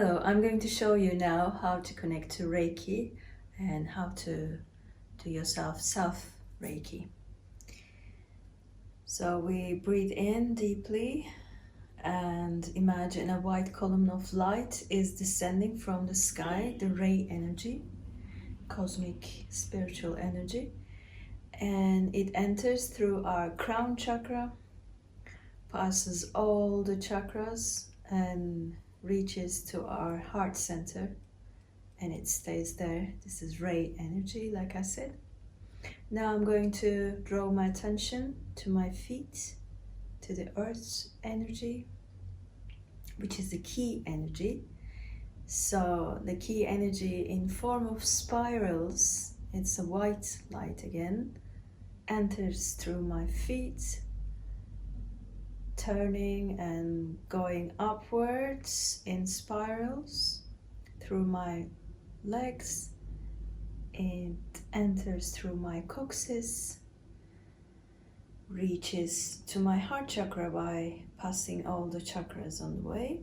Hello, I'm going to show you now how to connect to Reiki and how to do yourself self-Reiki. So we breathe in deeply and imagine a white column of light is descending from the sky, the ray energy, cosmic spiritual energy, and it enters through our crown chakra, passes all the chakras and reaches to our heart center, and it stays there. This is ray energy, like I said. Now I'm going to draw my attention to my feet, to the earth's energy, which is the key energy. So the key energy in form of spirals, it's a white light again, enters through my feet, turning and going upwards in spirals through my legs. It enters through my coccyx, reaches to my heart chakra by passing all the chakras on the way.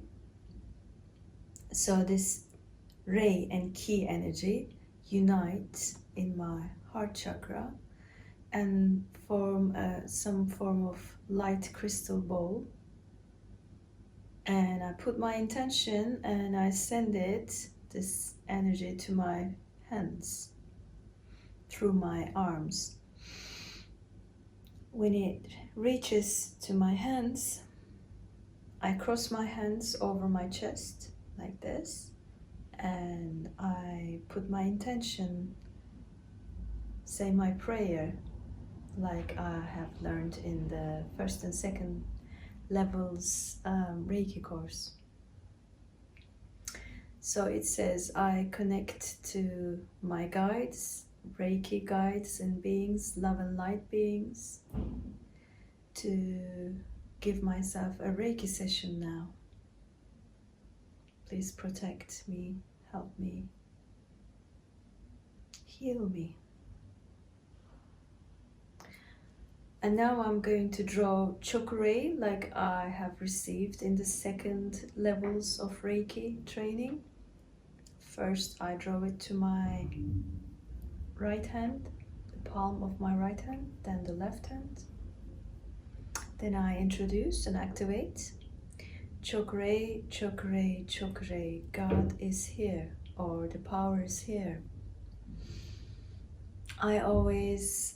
So this ray and key energy unite in my heart chakra and form some form of light crystal ball. And I put my intention and I send this energy to my hands through my arms. When it reaches to my hands, I cross my hands over my chest like this, and I put my intention, say my prayer, like I have learned in the first and second levels Reiki course. So it says, I connect to my guides, Reiki guides and beings, love and light beings, to give myself a Reiki session now. Please protect me, help me, heal me. And now I'm going to draw chakra like I have received in the second levels of Reiki training. First I draw it to my right hand, the palm of my right hand, then the left hand. Then I introduce and activate chakra, chakra, chakra, God is here, or the power is here. I always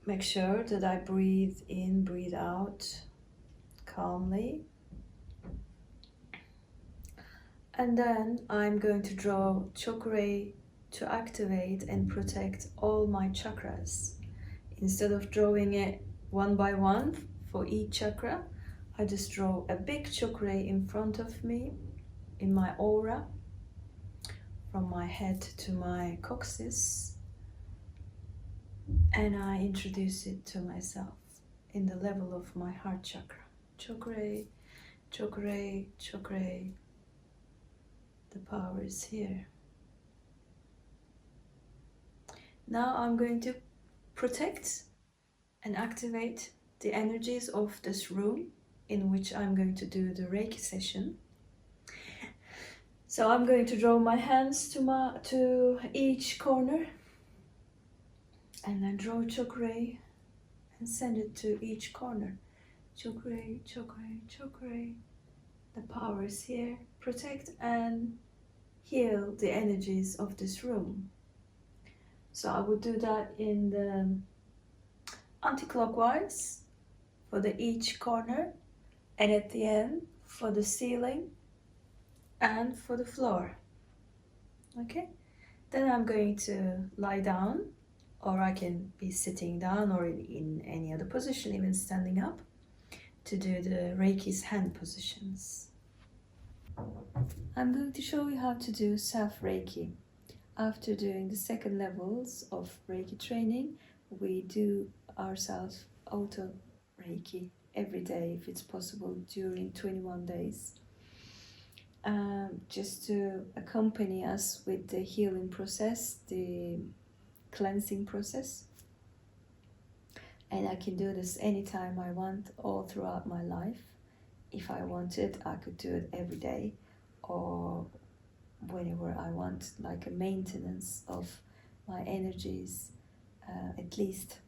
make sure that I breathe in, breathe out calmly. And then I'm going to draw chakra to activate and protect all my chakras. Instead of drawing it one by one for each chakra, I just draw a big chakra in front of me, in my aura, from my head to my coccyx, and I introduce it to myself in the level of my heart chakra. Chakra, chakra, chakra, the power is here. Now I'm going to protect and activate the energies of this room in which I'm going to do the Reiki session. So I'm going to draw my hands to each corner, and then draw chakra and send it to each corner. Chakra, chakra, chakra. The power is here. Protect and heal the energies of this room. So I would do that in the anti-clockwise for the each corner, and at the end for the ceiling and for the floor. Okay, then I'm going to lie down, or I can be sitting down or in any other position, even standing up, to do the Reiki's hand positions. I'm going to show you how to do self-Reiki. After doing the second levels of Reiki training, we do ourselves auto-Reiki every day if it's possible during 21 days. Just to accompany us with the healing process, the cleansing process. And I can do this anytime I want, all throughout my life. If I wanted, I could do it every day, or whenever I want like a maintenance of my energies, at least.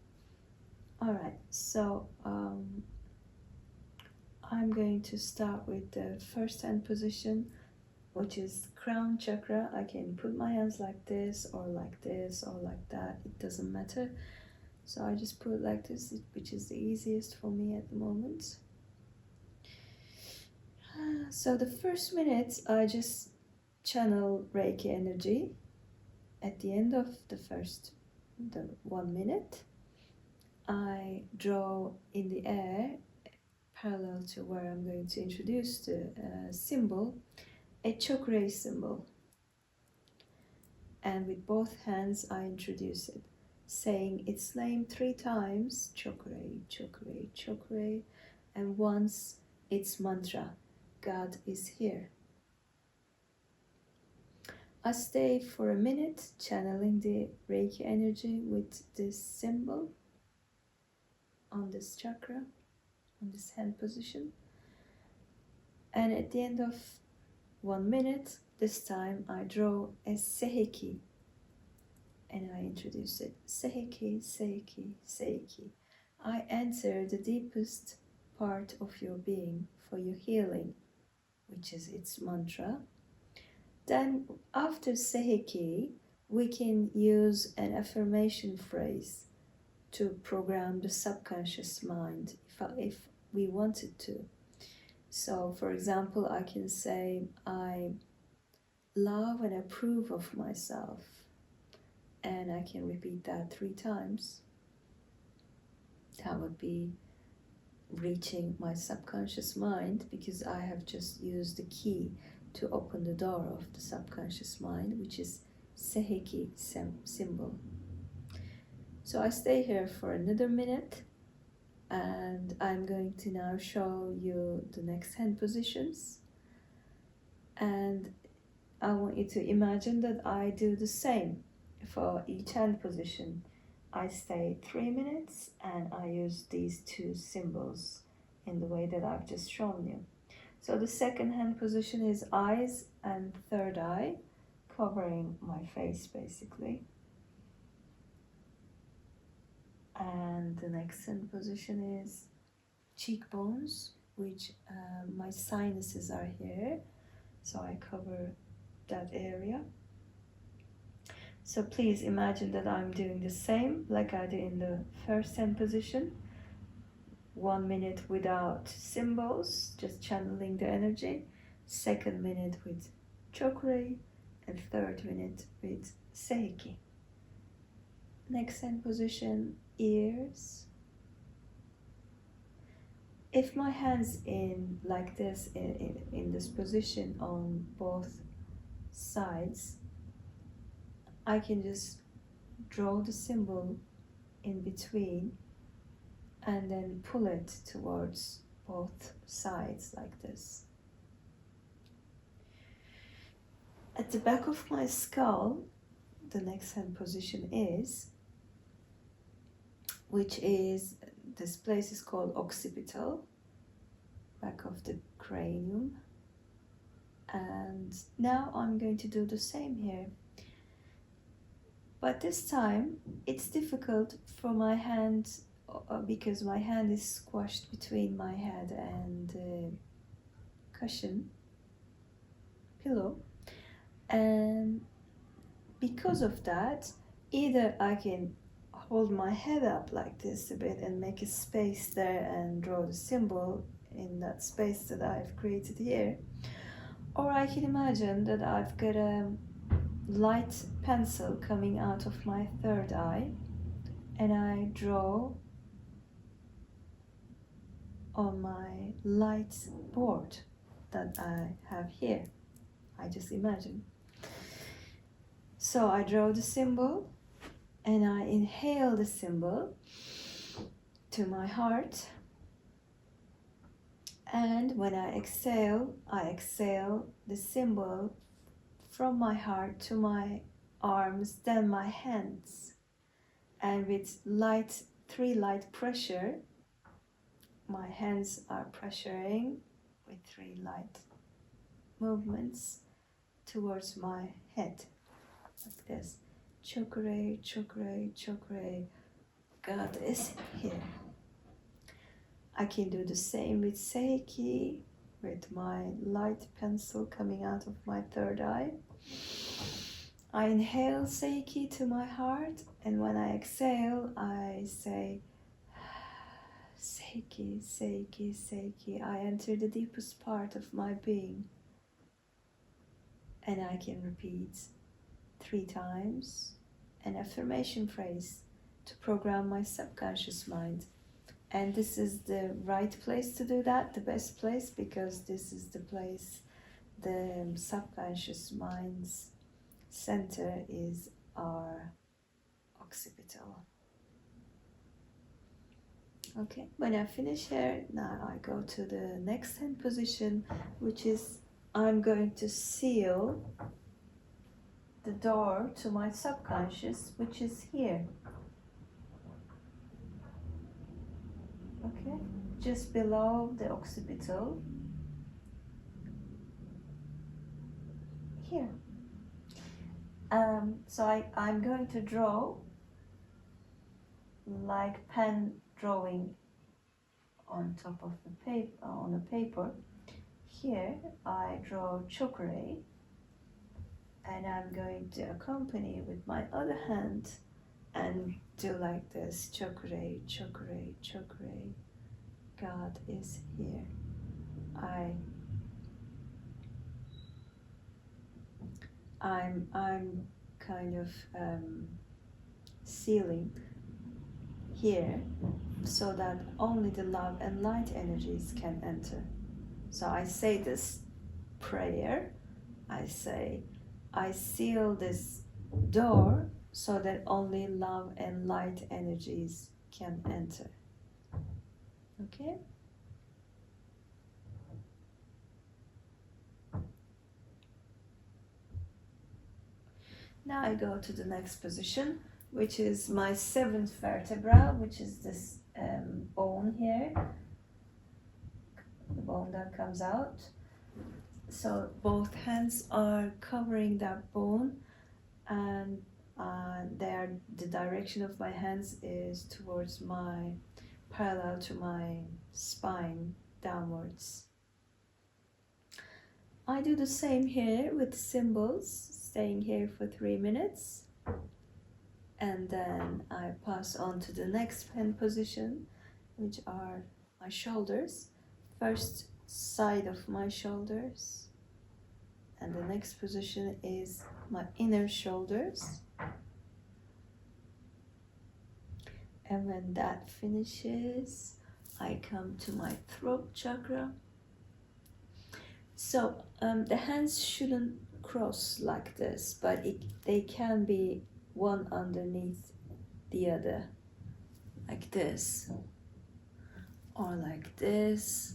All right, so I'm going to start with the first hand position, which is crown chakra. I can put my hands like this or like this or like that, it doesn't matter. So I just put it like this, which is the easiest for me at the moment. So the first minute I just channel Reiki energy. At the end of the 1 minute, I draw in the air, parallel to where I'm going to introduce the symbol, a chakra symbol. And with both hands I introduce it, saying its name 3 times, chakra, chakra, chakra, and once its mantra, God is here. I stay for a minute channeling the Reiki energy with this symbol on this chakra, on this hand position. And at the end of 1 minute, this time I draw a seiki and I introduce it. Seiki, seiki, seiki. I enter the deepest part of your being for your healing, which is its mantra. Then after seiki, we can use an affirmation phrase to program the subconscious mind if we wanted to. So for example, I can say, I love and approve of myself, and I can repeat that 3 times. That would be reaching my subconscious mind, because I have just used the key to open the door of the subconscious mind, which is Seiki symbol. So I stay here for another minute, and I'm going to now show you the next hand positions. And I want you to imagine that I do the same for each hand position. I stay 3 minutes and I use these 2 symbols in the way that I've just shown you. So the second hand position is eyes and third eye, covering my face basically. And the next hand position is cheekbones, which my sinuses are here, so I cover that area. So please imagine that I'm doing the same like I did in the first hand position. 1 minute without symbols, just channeling the energy. Second minute with chakra, and third minute with seiki. Next hand position, ears. If my hands in like this, in this position on both sides, I can just draw the symbol in between and then pull it towards both sides like this. At the back of my skull, the next hand position is, which is, this place is called occipital, back of the cranium. And now I'm going to do the same here. But this time it's difficult for my hand, because my hand is squashed between my head and the cushion, pillow. And because of that, either I can hold my head up like this a bit and make a space there and draw the symbol in that space that I've created here, or I can imagine that I've got a light pencil coming out of my third eye and I draw on my light board that I have here. I just imagine. So I draw the symbol and I inhale the symbol to my heart, and when I exhale the symbol from my heart to my arms, then my hands. And with 3 light pressure, my hands are pressuring with 3 light movements towards my head, like this. Chakra, chakra, chakra. God is here. I can do the same with Seiki, with my light pencil coming out of my third eye. I inhale Seiki to my heart, and when I exhale, I say Seiki, Seiki, Seiki. I enter the deepest part of my being, and I can repeat 3 times an affirmation phrase to program my subconscious mind. And this is the right place to do that, the best place, because this is the place, the subconscious mind's center is our occipital. Okay, when I finish here, now I go to the next hand position, which is I'm going to seal the door to my subconscious, which is here. Okay, just below the occipital, here. So I'm going to draw like pen drawing on top of the paper, on a paper. Here I draw chakra, and I'm going to accompany with my other hand and do like this: chakra, chakra, chakra. God is here. I'm kind of sealing here so that only the love and light energies can enter. So I say this prayer, I say, I seal this door so that only love and light energies can enter. Okay? Now I go to the next position, which is my 7th vertebra, which is this bone here, the bone that comes out. So both hands are covering that bone, and the direction of my hands is towards parallel to my spine, downwards. I do the same here with symbols, staying here for 3 minutes, and then I pass on to the next hand position, which are my shoulders. First side of my shoulders, and the next position is my inner shoulders. And when that finishes, I come to my throat chakra. So the hands shouldn't cross like this, but they can be one underneath the other, like this, or like this,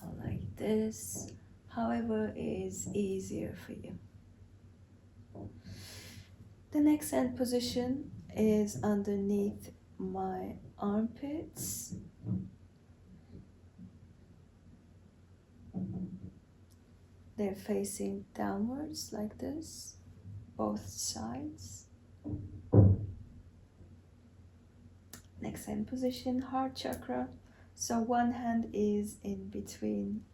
or like this, however is easier for you. The next hand position is underneath my armpits. They're facing downwards like this, both sides. Next hand position, heart chakra. So one hand is in between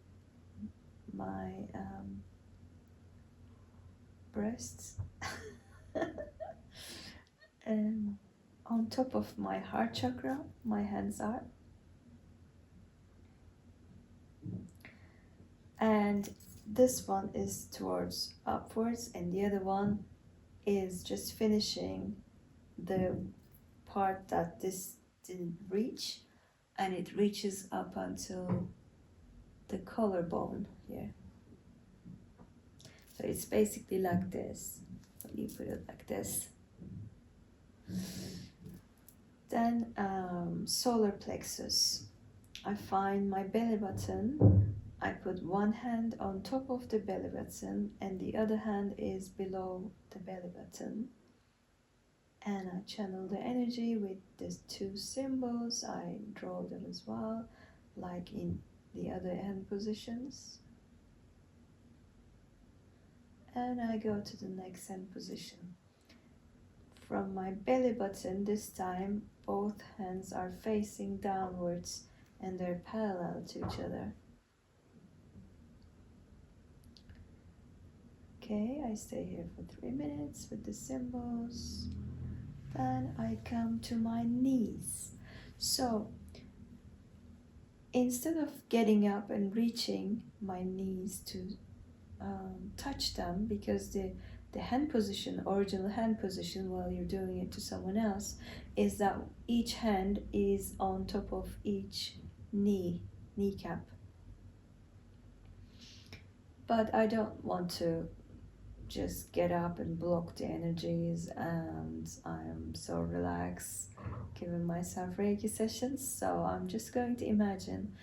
my breasts and on top of my heart chakra, my hands are. And this one is towards upwards, and the other one is just finishing the part that this didn't reach, and it reaches up until the collarbone here. So it's basically like this. Let me put it like this. Then solar plexus. I find my belly button. I put one hand on top of the belly button and the other hand is below the belly button. And I channel the energy with these 2 symbols. I draw them as well, like in the other hand positions. And I go to the next hand position. From my belly button, this time both hands are facing downwards and they're parallel to each other. Okay, I stay here for 3 minutes with the symbols. Then I come to my knees. So instead of getting up and reaching my knees to touch them, because the hand position, original hand position, while you're doing it to someone else, is that each hand is on top of each kneecap. But I don't want to just get up and block the energies, and I'm so relaxed giving myself Reiki sessions. So I'm just going to imagine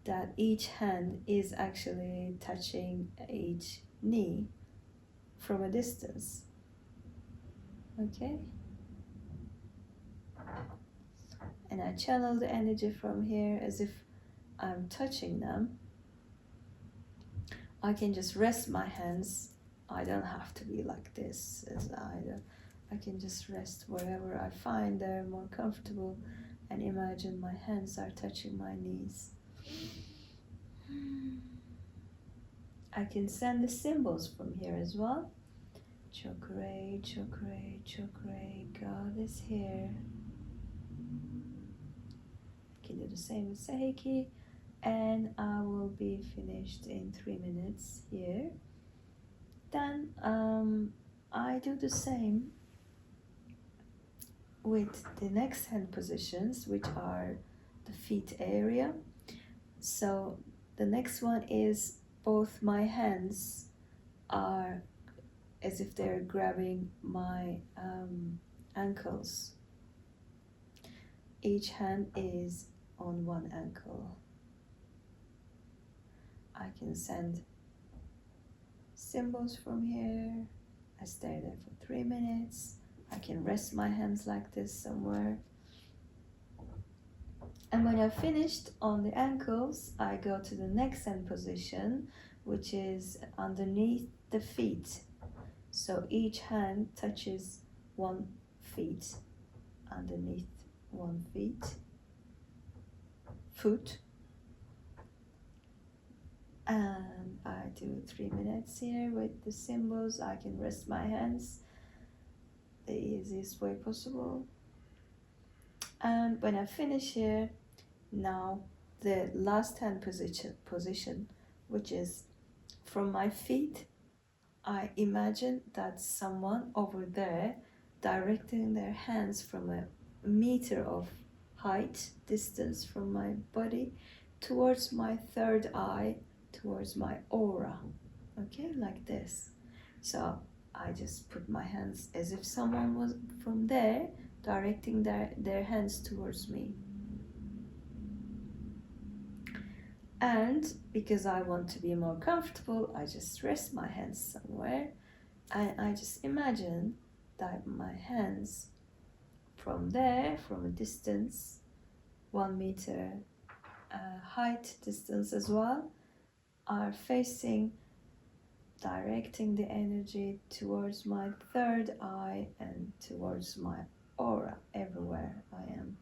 that each hand is actually touching each knee from a distance. Okay? And I channel the energy from here as if I'm touching them. I can just rest my hands. I don't have to be like this as I can just rest wherever I find they're more comfortable and imagine my hands are touching my knees. I can send the symbols from here as well. Chokre, chokre, chokre, God is here. I can do the same with Seiki, and I will be finished in 3 minutes here. Then I do the same with the next hand positions, which are the feet area. So the next one is both my hands are as if they're grabbing my ankles. Each hand is on one ankle. I can send symbols from here. I stay there for 3 minutes. I can rest my hands like this somewhere. And when I've finished on the ankles, I go to the next hand position, which is underneath the feet. So each hand touches one foot underneath one foot. And I do 3 minutes here with the symbols. I can rest my hands the easiest way possible. And when I finish here, now the last hand position, which is from my feet, I imagine that someone over there directing their hands from a meter of height, distance from my body, towards my third eye, towards my aura. Okay, like this. So I just put my hands as if someone was from there directing their hands towards me. And because I want to be more comfortable, I just rest my hands somewhere, and I just imagine that my hands from there, from a distance, 1 meter height distance as well, are facing, directing the energy towards my third eye and towards my aura, everywhere I am.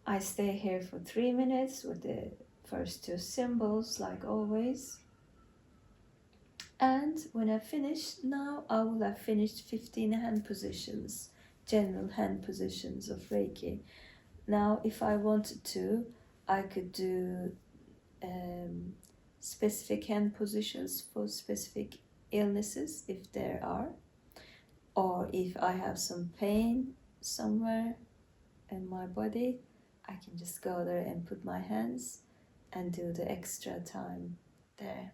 I stay here for 3 minutes with the first 2 symbols, like always. And when I finish, now I will have finished 15 hand positions, general hand positions of Reiki. Now, if I wanted to, I could do specific hand positions for specific illnesses, if there are, or if I have some pain somewhere in my body, I can just go there and put my hands and do the extra time there.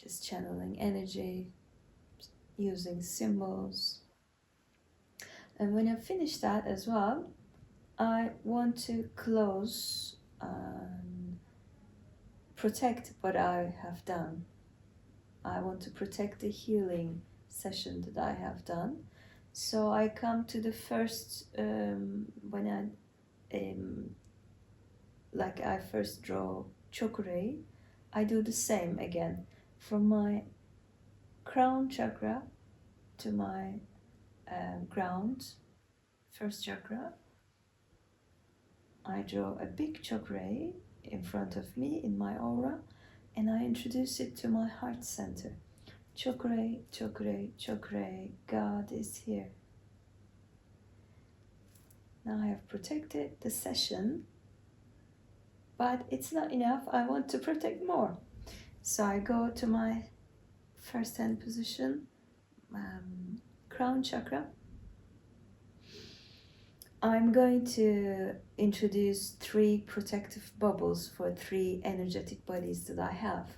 Just channeling energy, using symbols. And when I finish that as well, I want to close and protect what I have done. I want to protect the healing session that I have done. So I come to the first, when I first draw chokure, I do the same again. From my crown chakra to my ground, first chakra, I draw a big chakra in front of me in my aura, and I introduce it to my heart center. Chakra, chakra, chakra, God is here. Now I have protected the session, but it's not enough. I want to protect more. So I go to my first hand position, crown chakra. I'm going to introduce 3 protective bubbles for 3 energetic bodies that I have,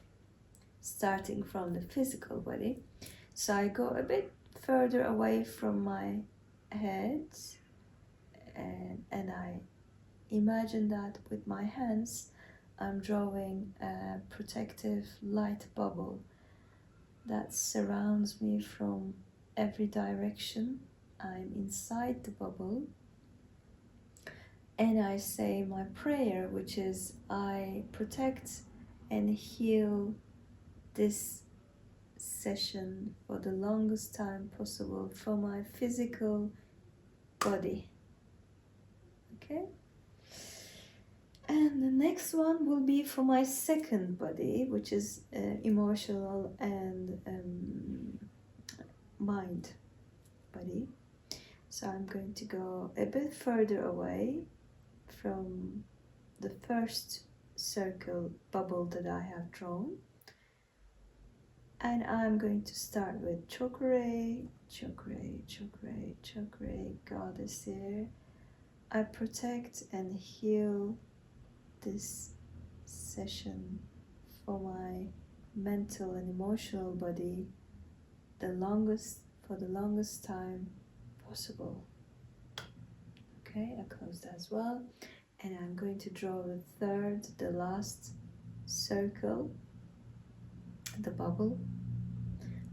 starting from the physical body. So I go a bit further away from my head, and I imagine that with my hands I'm drawing a protective light bubble that surrounds me from every direction. I'm inside the bubble, and I say my prayer, which is I protect and heal this session for the longest time possible for my physical body. Okay? And the next one will be for my second body, which is emotional and mind body. So I'm going to go a bit further away from the first circle bubble that I have drawn. And I'm going to start with chakra, chakra, chakra, chakra, God is here. I protect and heal this session for my mental and emotional body for the longest time possible. Okay, I close that as well. And I'm going to draw the last circle, the bubble.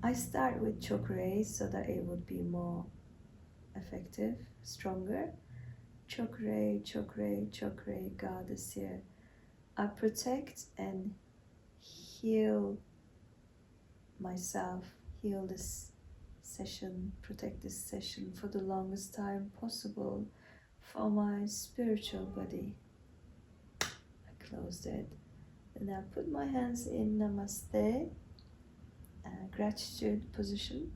I start with chakra so that it would be more effective, stronger. Chakra, chakra, chakra, God is here. I protect and heal myself, heal this session, protect this session for the longest time possible for my spiritual body. I closed it. And I put my hands in Namaste, gratitude position,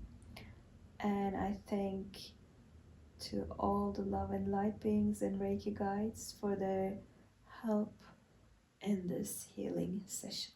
and I thank to all the love and light beings and Reiki guides for their help in this healing session.